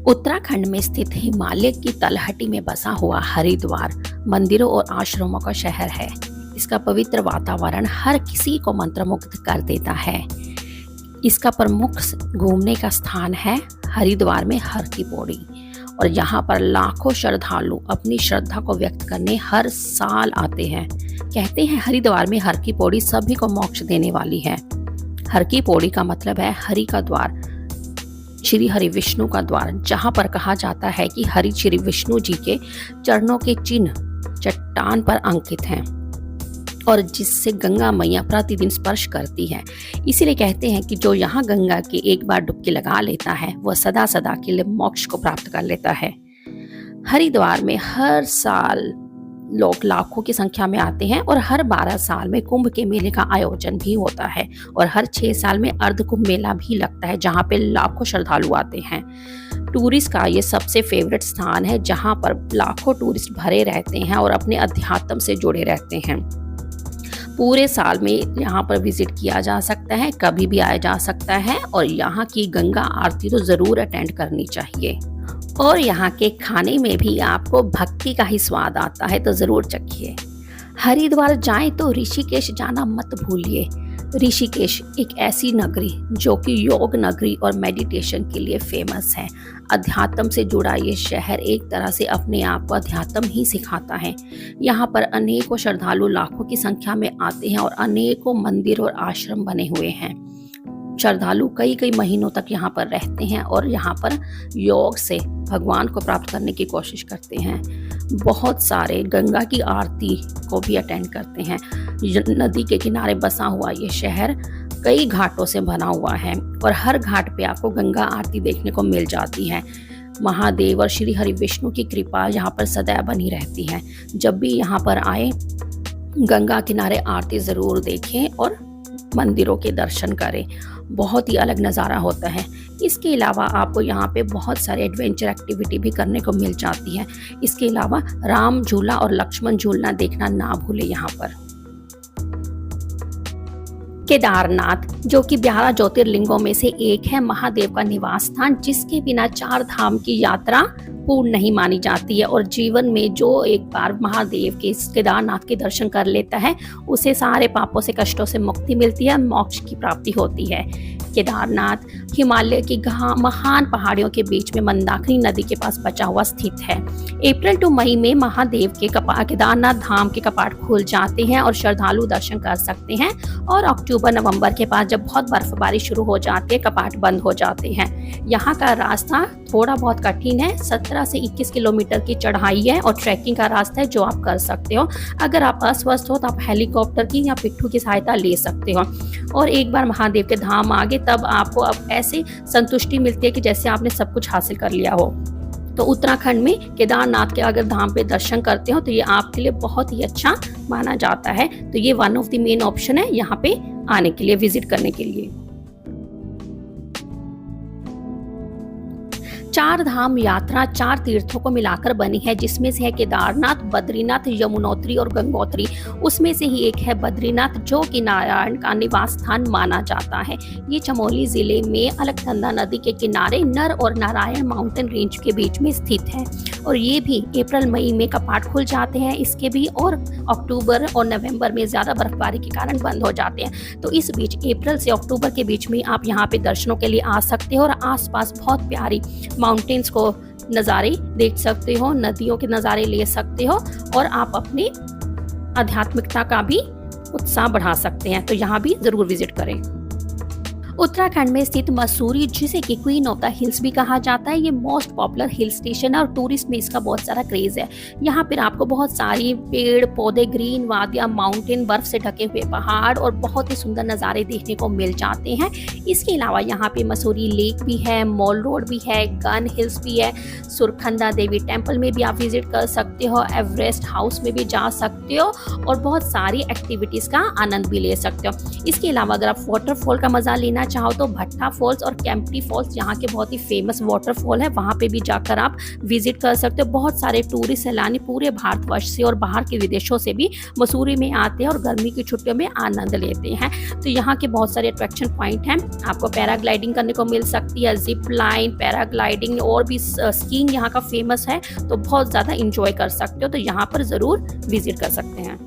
उत्तराखंड में स्थित हिमालय की तलहटी में बसा हुआ हरिद्वार मंदिरों और आश्रमों का शहर है। इसका पवित्र वातावरण हर किसी को मंत्रमुग्ध कर देता है। इसका प्रमुख घूमने का स्थान है हरिद्वार में हर की पौड़ी, और यहाँ पर लाखों श्रद्धालु अपनी श्रद्धा को व्यक्त करने हर साल आते हैं। कहते हैं हरिद्वार में हर की पौड़ी सभी को मोक्ष देने वाली है। हर की पौड़ी का मतलब है हरि का द्वार, श्री हरि विष्णु का द्वार, जहाँ पर कहा जाता है कि हरि श्री विष्णु जी के चरणों के चिन्ह चट्टान पर अंकित हैं और जिससे गंगा मैया प्रतिदिन स्पर्श करती है। इसीलिए कहते हैं कि जो यहाँ गंगा की एक बार डुबकी लगा लेता है वह सदा सदा के लिए मोक्ष को प्राप्त कर लेता है। हरिद्वार में हर साल लोग लाखों की संख्या में आते हैं और हर 12 साल में कुंभ के मेले का आयोजन भी होता है और हर 6 साल में अर्ध कुंभ मेला भी लगता है, जहाँ पे लाखों श्रद्धालु आते हैं। टूरिस्ट का ये सबसे फेवरेट स्थान है, जहाँ पर लाखों टूरिस्ट भरे रहते हैं और अपने अध्यात्म से जुड़े रहते हैं। पूरे साल में यहाँ पर विजिट किया जा सकता है, कभी भी आया जा सकता है, और यहाँ की गंगा आरती तो ज़रूर अटेंड करनी चाहिए। और यहाँ के खाने में भी आपको भक्ति का ही स्वाद आता है, तो ज़रूर चखिए। हरिद्वार जाएं तो ऋषिकेश जाना मत भूलिए। ऋषिकेश एक ऐसी नगरी जो कि योग नगरी और मेडिटेशन के लिए फेमस है। अध्यात्म से जुड़ा ये शहर एक तरह से अपने आप को अध्यात्म ही सिखाता है। यहाँ पर अनेकों श्रद्धालु लाखों की संख्या में आते हैं और अनेकों मंदिर और आश्रम बने हुए हैं। श्रद्धालु कई कई महीनों तक यहाँ पर रहते हैं और यहाँ पर योग से भगवान को प्राप्त करने की कोशिश करते हैं। बहुत सारे गंगा की आरती को भी अटेंड करते हैं। नदी के किनारे बसा हुआ ये शहर कई घाटों से बना हुआ है और हर घाट पे आपको गंगा आरती देखने को मिल जाती है। महादेव और श्री हरि विष्णु की कृपा यहाँ पर सदैव बनी रहती है। जब भी यहाँ पर आए गंगा किनारे आरती ज़रूर देखें और मंदिरों के दर्शन करें। बहुत ही अलग नज़ारा होता है। इसके अलावा आपको यहाँ पे बहुत सारे एडवेंचर एक्टिविटी भी करने को मिल जाती है। इसके अलावा राम झूला और लक्ष्मण झूलना देखना ना भूले। यहाँ पर केदारनाथ, जो कि 12 ज्योतिर्लिंगों में से एक है, महादेव का निवास स्थान, जिसके बिना 4 धाम की यात्रा पूर्ण नहीं मानी जाती है। और जीवन में जो एक बार महादेव के केदारनाथ के दर्शन कर लेता है उसे सारे पापों से कष्टों से मुक्ति मिलती है, मोक्ष की प्राप्ति होती है। केदारनाथ हिमालय की महान पहाड़ियों के बीच में मंदाकिनी नदी के पास बचा हुआ स्थित है। अप्रैल टू मई में महादेव के केदारनाथ धाम के कपाट खुल जाते हैं और श्रद्धालु दर्शन कर सकते हैं, और अक्टूबर नवंबर के बाद जब बहुत बर्फबारी शुरू हो जाती है कपाट बंद हो जाते हैं। यहाँ का रास्ता थोड़ा बहुत कठिन है, 17 से 21 किलोमीटर की चढ़ाई है और ट्रैकिंग का रास्ता है जो आप कर सकते हो। अगर आप अस्वस्थ हो तो आप हेलीकॉप्टर की या पिट्ठू की सहायता ले सकते हो। और एक बार महादेव के धाम आगे तब आपको अब ऐसी संतुष्टि मिलती है कि जैसे आपने सब कुछ हासिल कर लिया हो। तो उत्तराखंड में केदारनाथ के अगर धाम पे दर्शन करते हो तो ये आपके लिए बहुत ही अच्छा माना जाता है। तो ये one of the main option है यहाँ पे आने के लिए, विजिट करने के लिए। 4 धाम यात्रा 4 तीर्थों को मिलाकर बनी है, जिसमें से है केदारनाथ, बद्रीनाथ, यमुनोत्री और गंगोत्री। उसमें से ही एक है बद्रीनाथ, जो कि नारायण का निवास स्थान माना जाता है। ये चमोली जिले में अलकनंदा नदी के किनारे नर और नारायण माउंटेन रेंज के बीच में स्थित है, और ये भी अप्रैल मई में कपाट खुल जाते हैं इसके भी, और अक्टूबर और नवंबर में ज़्यादा बर्फबारी के कारण बंद हो जाते हैं। तो इस बीच अप्रैल से अक्टूबर के बीच में आप यहाँ पे दर्शनों के लिए आ सकते हो और आसपास बहुत प्यारी माउंटेन्स को नज़ारे देख सकते हो, नदियों के नज़ारे ले सकते हो, और आप अपनी आध्यात्मिकता का भी उत्साह बढ़ा सकते हैं। तो यहाँ भी ज़रूर विजिट करें। उत्तराखंड में स्थित मसूरी, जिसे कि क्वीन ऑफ द हिल्स भी कहा जाता है, ये मोस्ट पॉपुलर हिल स्टेशन है और टूरिस्ट में इसका बहुत सारा क्रेज है। यहाँ पर आपको बहुत सारी पेड़ पौधे, ग्रीन वादियाँ, माउंटेन, बर्फ से ढके हुए पहाड़ और बहुत ही सुंदर नज़ारे देखने को मिल जाते हैं। इसके अलावा यहाँ पे मसूरी लेक भी है, मॉल रोड भी है, गन हिल्स भी है, सुरखंदा देवी टेम्पल में भी आप विजिट कर सकते हो, एवरेस्ट हाउस में भी जा सकते हो और बहुत सारी एक्टिविटीज़ का आनंद भी ले सकते हो। इसके अलावा अगर आप वाटरफॉल का मज़ा लेना चाहो तो भट्टा फॉल्स और केम्प्टी फॉल्स यहाँ के बहुत ही फेमस वाटरफॉल है, वहाँ पे भी जाकर आप विजिट कर सकते हो। बहुत सारे टूरिस्ट सैलानी पूरे भारतवर्ष से और बाहर के विदेशों से भी मसूरी में आते हैं और गर्मी की छुट्टियों में आनंद लेते हैं। तो यहाँ के बहुत सारे अट्रैक्शन पॉइंट हैं, आपको पैराग्लाइडिंग करने को मिल सकती है, जिप लाइन, पैराग्लाइडिंग और भी स्कीइंग यहाँ का फेमस है, तो बहुत ज़्यादा इंजॉय कर सकते हो। तो यहाँ पर ज़रूर विजिट कर सकते हैं।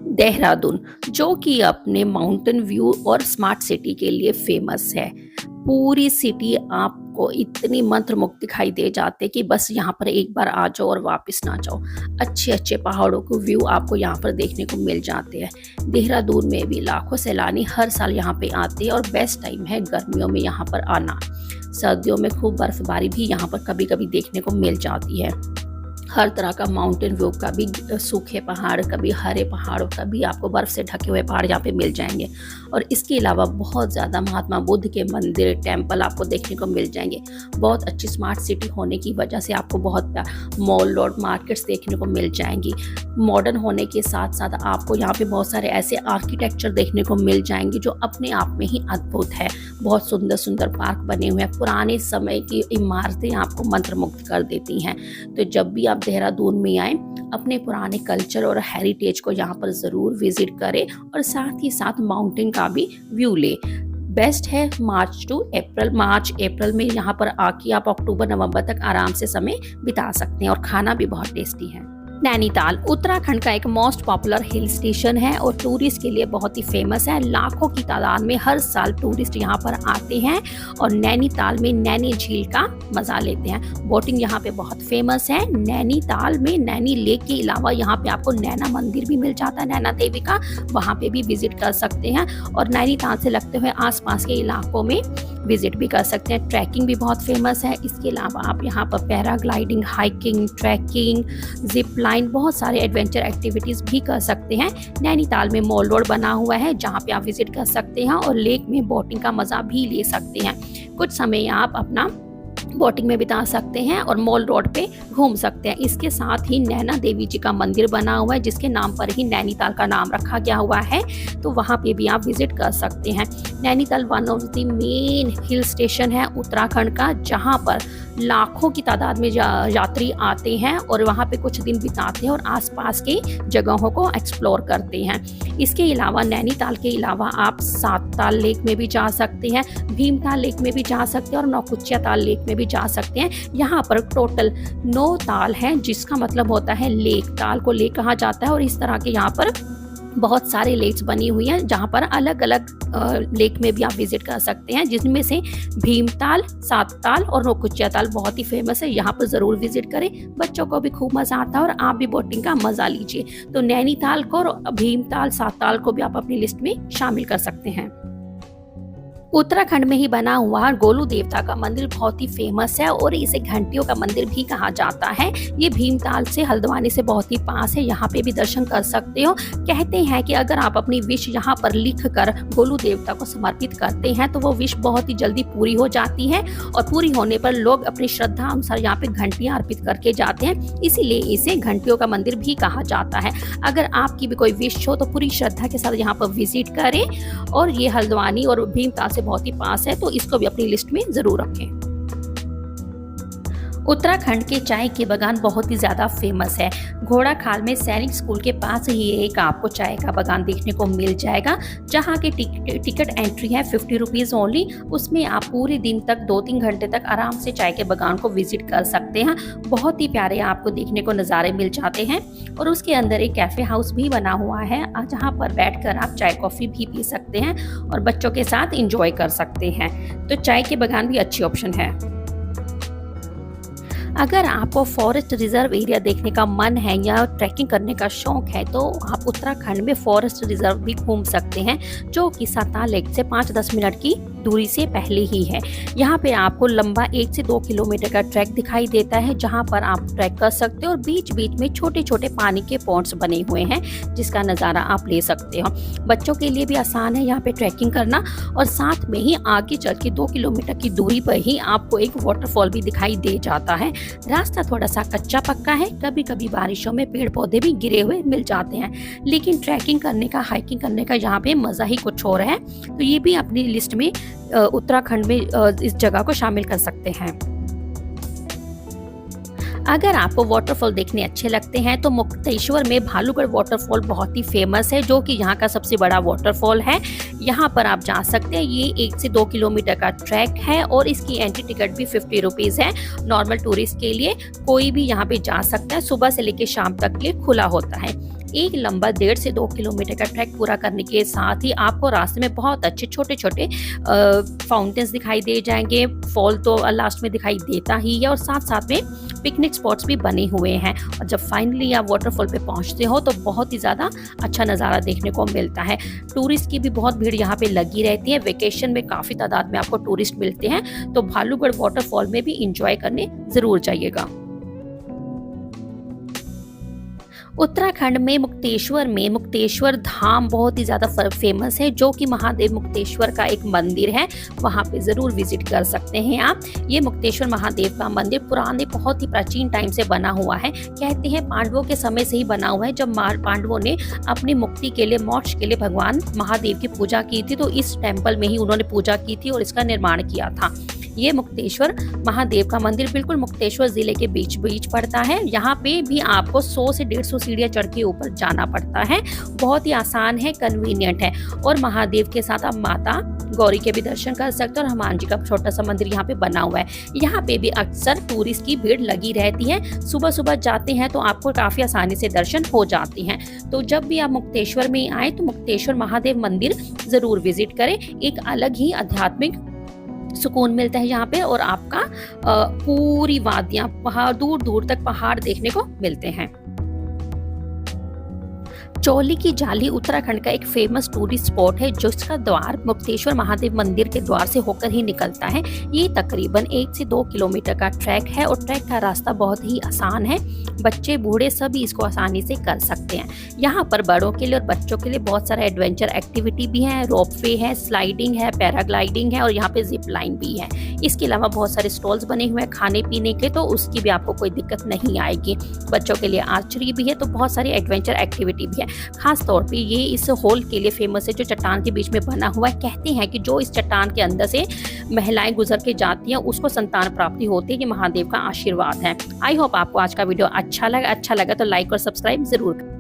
देहरादून, जो कि अपने माउंटेन व्यू और स्मार्ट सिटी के लिए फेमस है। पूरी सिटी आपको इतनी मंत्रमुग्ध दिखाई दे जाते कि बस यहाँ पर एक बार आ जाओ और वापस ना जाओ। अच्छे अच्छे पहाड़ों को व्यू आपको यहाँ पर देखने को मिल जाते हैं। देहरादून में भी लाखों सैलानी हर साल यहाँ पे आते हैं और बेस्ट टाइम है गर्मियों में यहाँ पर आना। सर्दियों में खूब बर्फबारी भी यहाँ पर कभी कभी देखने को मिल जाती है। हर तरह का माउंटेन व्यू, कभी सूखे पहाड़, कभी हरे पहाड़, कभी आपको बर्फ से ढके हुए पहाड़ यहाँ पे मिल जाएंगे। और इसके अलावा बहुत ज़्यादा महात्मा बुद्ध के मंदिर, टेम्पल आपको देखने को मिल जाएंगे। बहुत अच्छी स्मार्ट सिटी होने की वजह से आपको बहुत मॉल रोड मार्केट्स देखने को मिल जाएंगी। मॉडर्न होने के साथ साथ आपको यहाँ पे बहुत सारे ऐसे आर्किटेक्चर देखने को मिल जाएंगे जो अपने आप में ही अद्भुत है। बहुत सुंदर सुंदर पार्क बने हुए हैं, पुराने समय की इमारतें आपको मंत्रमुग्ध कर देती हैं। तो जब भी आप देहरादून में आए, अपने पुराने कल्चर और हेरिटेज को यहाँ पर ज़रूर विजिट करें और साथ ही साथ माउंटेन का भी व्यू ले। बेस्ट है मार्च अप्रैल में यहाँ पर आके आप अक्टूबर नवंबर तक आराम से समय बिता सकते हैं और खाना भी बहुत टेस्टी है। नैनीताल उत्तराखंड का एक मोस्ट पॉपुलर हिल स्टेशन है और टूरिस्ट के लिए बहुत ही फेमस है। लाखों की तादाद में हर साल टूरिस्ट यहाँ पर आते हैं और नैनीताल में नैनी झील का मजा लेते हैं। बोटिंग यहाँ पे बहुत फेमस है। नैनीताल में नैनी लेक के अलावा यहाँ पे आपको नैना मंदिर भी मिल जाता है, नैना देवी का, वहाँ पे भी विजिट कर सकते हैं और नैनीताल से लगते हुए आसपास के इलाकों में विजिट भी कर सकते हैं। ट्रैकिंग भी बहुत फेमस है। इसके अलावा आप यहाँ पर paragliding, hiking, trekking, zip line, बहुत सारे एडवेंचर एक्टिविटीज़ भी कर सकते हैं। नैनीताल में मॉल रोड बना हुआ है जहाँ पे आप विजिट कर सकते हैं और लेक में बोटिंग का मज़ा भी ले सकते हैं। कुछ समय आप अपना बोटिंग में बिता सकते हैं और मॉल रोड पे घूम सकते हैं। इसके साथ ही नैना देवी जी का मंदिर बना हुआ है जिसके नाम पर ही नैनीताल का नाम रखा गया हुआ है, तो वहाँ पे भी आप विजिट कर सकते हैं। Nainital one of the main hill station है उत्तराखंड का, जहाँ पर लाखों की तादाद में यात्री आते हैं और वहाँ पे कुछ दिन बिताते हैं और आसपास की जगहों को एक्सप्लोर करते हैं। इसके अलावा नैनीताल के अलावा आप सातताल लेक में भी जा सकते हैं, भीमताल लेक में भी जा सकते हैं और नौकुचिया ताल लेक में भी जा सकते हैं। यहाँ पर टोटल 9 ताल हैं जिसका मतलब होता है लेक। ताल को लेक कहा जाता है और इस तरह के यहाँ पर बहुत सारे लेक्स बनी हुई हैं जहाँ पर अलग अलग लेक में भी आप विजिट कर सकते हैं, जिसमें से भीमताल, सातताल और नौकुचिया ताल बहुत ही फेमस है। यहाँ पर ज़रूर विजिट करें, बच्चों को भी खूब मज़ा आता है और आप भी बोटिंग का मज़ा लीजिए। तो नैनीताल को और भीमताल, सातताल को भी आप अपनी लिस्ट में शामिल कर सकते हैं। उत्तराखंड में ही बना हुआ गोलू देवता का मंदिर बहुत ही फेमस है और इसे घंटियों का मंदिर भी कहा जाता है। ये भीमताल से, हल्द्वानी से बहुत ही पास है, यहाँ पे भी दर्शन कर सकते हो। कहते हैं कि अगर आप अपनी विश यहाँ पर लिख कर गोलू देवता को समर्पित करते हैं तो वो विश बहुत ही जल्दी पूरी हो जाती है और पूरी होने पर लोग अपनी श्रद्धा अनुसार यहाँ पे घंटियां अर्पित करके जाते हैं, इसीलिए इसे घंटियों का मंदिर भी कहा जाता है। अगर आपकी भी कोई विश हो तो पूरी श्रद्धा के साथ यहाँ पर विजिट करें और ये हल्द्वानी और भीमताल से बहुत ही पास है, तो इसको भी अपनी लिस्ट में जरूर रखें। उत्तराखंड के चाय के बागान बहुत ही ज़्यादा फेमस है। घोड़ाखाल में सैनिक स्कूल के पास ही एक आपको चाय का बागान देखने को मिल जाएगा, जहाँ की टिकट एंट्री है 50 रुपीज़ ओनली। उसमें आप पूरे दिन तक 2-3 घंटे तक आराम से चाय के बागान को विजिट कर सकते हैं। बहुत ही प्यारे आपको देखने को नज़ारे मिल जाते हैं और उसके अंदर एक कैफ़े हाउस भी बना हुआ है जहाँ पर बैठकर आप चाय कॉफ़ी भी पी सकते हैं और बच्चों के साथ इंजॉय कर सकते हैं। तो चाय के बागान भी अच्छी ऑप्शन है। अगर आपको फॉरेस्ट रिजर्व एरिया देखने का मन है या ट्रैकिंग करने का शौक है तो आप उत्तराखंड में फॉरेस्ट रिजर्व भी घूम सकते हैं, जो कि साताल लेक से 5-10 मिनट की दूरी से पहले ही है। यहाँ पे आपको लंबा 1 से 2 किलोमीटर का ट्रैक दिखाई देता है, जहाँ पर आप ट्रैक कर सकते हो और बीच बीच में छोटे छोटे पानी के पॉन्ड्स बने हुए हैं जिसका नज़ारा आप ले सकते हो। बच्चों के लिए भी आसान है यहाँ पे ट्रैकिंग करना और साथ में ही आगे चल के 2 किलोमीटर की दूरी पर ही आपको एक वाटरफॉल भी दिखाई दे जाता है। रास्ता थोड़ा सा कच्चा पक्का है, कभी कभी बारिशों में पेड़ पौधे भी गिरे हुए मिल जाते हैं, लेकिन ट्रैकिंग करने का, हाइकिंग करने का यहाँ पे मज़ा ही कुछ और है। तो ये भी अपनी लिस्ट में उत्तराखंड में इस जगह को शामिल कर सकते हैं। अगर आपको वाटरफॉल देखने अच्छे लगते हैं तो मुक्तेश्वर में भालूगढ़ वाटरफॉल बहुत ही फेमस है, जो कि यहाँ का सबसे बड़ा वाटरफॉल है। यहाँ पर आप जा सकते हैं। ये 1 से 2 किलोमीटर का ट्रैक है और इसकी एंट्री टिकट भी 50 रुपीज़ है। नॉर्मल टूरिस्ट के लिए कोई भी यहाँ पे जा सकता है। सुबह से लेकर शाम तक के लिए खुला होता है। एक लंबा 1.5 से 2 किलोमीटर का ट्रैक पूरा करने के साथ ही आपको रास्ते में बहुत अच्छे छोटे छोटे फाउंटेन्स दिखाई दे जाएंगे। फॉल तो लास्ट में दिखाई देता ही है और साथ साथ में पिकनिक स्पॉट्स भी बने हुए हैं। और जब फाइनली आप वाटरफॉल पे पहुंचते हो तो बहुत ही ज़्यादा अच्छा नज़ारा देखने को मिलता है। टूरिस्ट की भी बहुत भीड़ यहाँ पे लगी रहती है। वेकेशन में काफ़ी तादाद में आपको टूरिस्ट मिलते हैं, तो भालूगढ़ वाटरफॉल में भी इंजॉय करने ज़रूर जाइएगा। उत्तराखंड में मुक्तेश्वर धाम बहुत ही ज़्यादा फेमस है, जो कि महादेव मुक्तेश्वर का एक मंदिर है। वहाँ पे ज़रूर विजिट कर सकते हैं आप। ये मुक्तेश्वर महादेव का मंदिर पुराने बहुत ही प्राचीन टाइम से बना हुआ है। कहते हैं पांडवों के समय से ही बना हुआ है। जब पांडवों ने अपनी मुक्ति के लिए, मोक्ष के लिए भगवान महादेव की पूजा की थी, तो इस टेम्पल में ही उन्होंने पूजा की थी और इसका निर्माण किया था। ये मुक्तेश्वर महादेव का मंदिर बिल्कुल मुक्तेश्वर जिले के बीच पड़ता है। यहाँ पे भी आपको 100 से 150 सीढ़ियाँ चढ़ के ऊपर जाना पड़ता है। बहुत ही आसान है, कन्वीनियंट है। और महादेव के साथ आप माता गौरी के भी दर्शन कर सकते हैं और हनुमान जी का छोटा सा मंदिर यहाँ पे बना हुआ है। यहाँ पे भी अक्सर टूरिस्ट की भीड़ लगी रहती है। सुबह सुबह जाते हैं तो आपको काफी आसानी से दर्शन हो जाते हैं। तो जब भी आप मुक्तेश्वर में आए तो मुक्तेश्वर महादेव मंदिर जरूर विजिट करें। एक अलग ही आध्यात्मिक सुकून मिलता है यहाँ पे और आपका पूरी वादियां, पहाड़, दूर दूर तक पहाड़ देखने को मिलते हैं। चौली की जाली उत्तराखंड का एक फेमस टूरिस्ट स्पॉट है, जिसका द्वार मुक्तेश्वर महादेव मंदिर के द्वार से होकर ही निकलता है। ये तकरीबन 1 से 2 किलोमीटर का ट्रैक है और ट्रैक का रास्ता बहुत ही आसान है। बच्चे बूढ़े सभी इसको आसानी से कर सकते हैं। यहाँ पर बड़ों के लिए और बच्चों के लिए बहुत सारा एडवेंचर एक्टिविटी भी है। रोपवे है, स्लाइडिंग है, पैराग्लाइडिंग है और यहाँ पे जिप लाइन भी है। इसके अलावा बहुत सारे स्टॉल्स बने हुए हैं खाने पीने के, तो उसकी भी आपको कोई दिक्कत नहीं आएगी। बच्चों के लिए आर्चरी भी है, तो बहुत सारी एडवेंचर एक्टिविटी भी है। खास तौर पे ये इस होल के लिए फेमस है जो चट्टान के बीच में बना हुआ है। कहते हैं कि जो इस चट्टान के अंदर से महिलाएं गुजर के जाती हैं उसको संतान प्राप्ति होती है। ये महादेव का आशीर्वाद है। आई होप आपको आज का वीडियो अच्छा लगा तो लाइक और सब्सक्राइब जरूर करें।